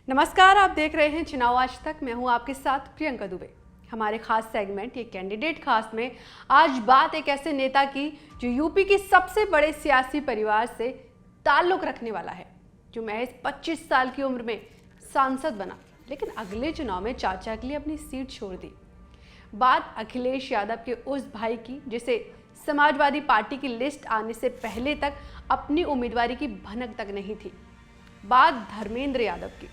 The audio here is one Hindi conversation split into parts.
नमस्कार, आप देख रहे हैं चुनाव आज तक। मैं हूं आपके साथ प्रियंका दुबे। हमारे खास सेगमेंट ये कैंडिडेट खास में आज बात एक ऐसे नेता की जो यूपी के सबसे बड़े सियासी परिवार से ताल्लुक रखने वाला है, जो महज 25 साल की उम्र में सांसद बना, लेकिन अगले चुनाव में चाचा के लिए अपनी सीट छोड़ दी। बात अखिलेश यादव के उस भाई की जिसे समाजवादी पार्टी की लिस्ट आने से पहले तक अपनी उम्मीदवारी की भनक तक नहीं थी। बात धर्मेंद्र यादव की।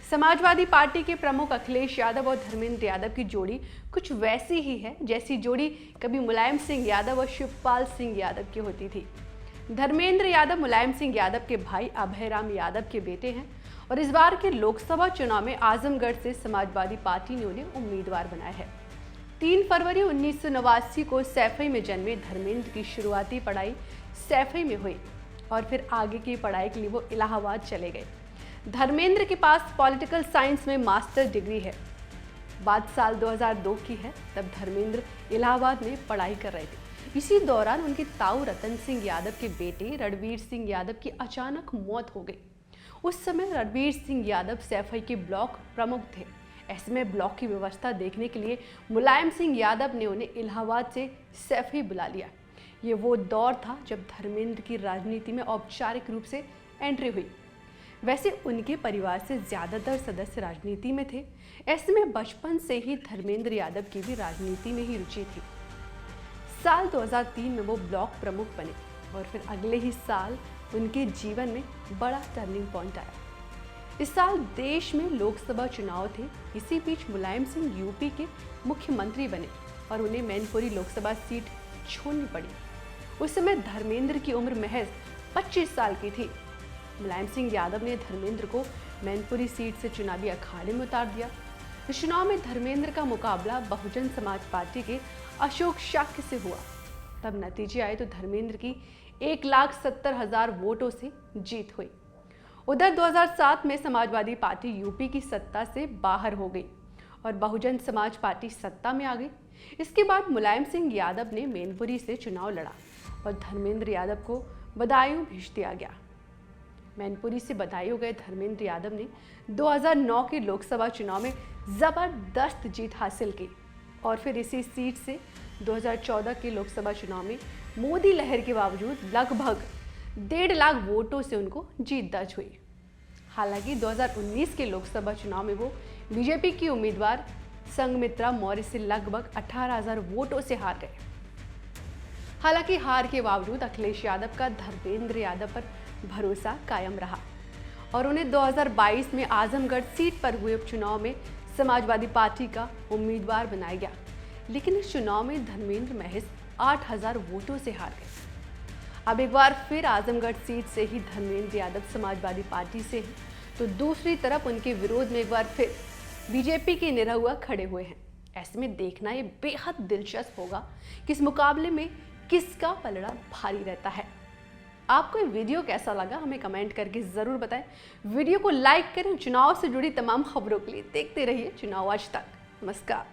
समाजवादी पार्टी के प्रमुख अखिलेश यादव और धर्मेंद्र यादव की जोड़ी कुछ वैसी ही है जैसी जोड़ी कभी मुलायम सिंह यादव और शिवपाल सिंह यादव की होती थी। धर्मेंद्र यादव मुलायम सिंह यादव के भाई अभयराम यादव के बेटे हैं और इस बार के लोकसभा चुनाव में आजमगढ़ से समाजवादी पार्टी ने उन्हें उम्मीदवार बनाया है। 3 फरवरी 1989 को सैफई में जन्मे धर्मेंद्र की शुरुआती पढ़ाई सैफई में हुई और फिर आगे की पढ़ाई के लिए वो इलाहाबाद चले गए। धर्मेंद्र के पास पॉलिटिकल साइंस में मास्टर डिग्री है। बात साल 2002 की है, तब धर्मेंद्र इलाहाबाद में पढ़ाई कर रहे थे। इसी दौरान उनके ताऊ रतन सिंह यादव के बेटे रणवीर सिंह यादव की अचानक मौत हो गई। उस समय रणवीर सिंह यादव सैफई के ब्लॉक प्रमुख थे। ऐसे में ब्लॉक की व्यवस्था देखने के लिए मुलायम सिंह यादव ने उन्हें इलाहाबाद से सैफई बुला लिया। ये वो दौर था जब धर्मेंद्र की राजनीति में औपचारिक रूप से एंट्री हुई। वैसे उनके परिवार से ज़्यादातर सदस्य राजनीति में थे। ऐसे में बचपन से ही धर्मेंद्र यादव की भी राजनीति में ही रुचि थी। साल 2003 में वो ब्लॉक प्रमुख बने और फिर अगले ही साल उनके जीवन में बड़ा टर्निंग पॉइंट आया। इस साल देश में लोकसभा चुनाव थे। इसी बीच मुलायम सिंह यूपी के मुख्यमंत्री बने और उन्हें मैनपुरी लोकसभा सीट छोड़नी पड़ी। उस समय धर्मेंद्र की उम्र महज 25 साल की थी। मुलायम सिंह यादव ने धर्मेंद्र को मैनपुरी सीट से चुनावी अखाड़े में उतार दिया। इस चुनाव में धर्मेंद्र का मुकाबला बहुजन समाज पार्टी के अशोक शाक्य से हुआ। तब नतीजे आए तो धर्मेंद्र की 1,70,000 वोटों से जीत हुई। उधर 2007 में समाजवादी पार्टी यूपी की सत्ता से बाहर हो गई और बहुजन समाज पार्टी सत्ता में आ गई। इसके बाद मुलायम सिंह यादव ने मैनपुरी से चुनाव लड़ा और धर्मेंद्र यादव को बदायूं भेज दिया गया। मैनपुरी से बदायूं गए धर्मेंद्र यादव ने 2009 के लोकसभा चुनाव में जबरदस्त जीत हासिल की और फिर इसी सीट से 2014 के लोकसभा चुनाव में मोदी लहर के बावजूद लगभग 1.5 लाख वोटों से उनको जीत दर्ज हुई। हालांकि 2019 के लोकसभा चुनाव में वो बीजेपी की उम्मीदवार संघमित्रा मौर्य से लगभग 18,000 वोटों से हार गए। हालांकि हार के बावजूद अखिलेश यादव का धर्मेंद्र यादव पर भरोसा कायम रहा और उन्हें 2022 में आजमगढ़ सीट पर हुए उपचुनाव में समाजवादी पार्टी का उम्मीदवार बनाया गया। लेकिन इस चुनाव में धर्मेंद्र महज 8,000 वोटों से हार गए। अब एक बार फिर आजमगढ़ सीट से ही धर्मेंद्र यादव समाजवादी पार्टी से हैं, तो दूसरी तरफ उनके विरोध में एक बार फिर बीजेपी के निरहुआ खड़े हुए हैं। ऐसे में देखना ये बेहद दिलचस्प होगा कि इस मुकाबले में किसका पलड़ा भारी रहता है। आपको ये वीडियो कैसा लगा हमें कमेंट करके ज़रूर बताएं। वीडियो को लाइक करें। चुनाव से जुड़ी तमाम खबरों के लिए देखते रहिए चुनाव आज तक। नमस्कार।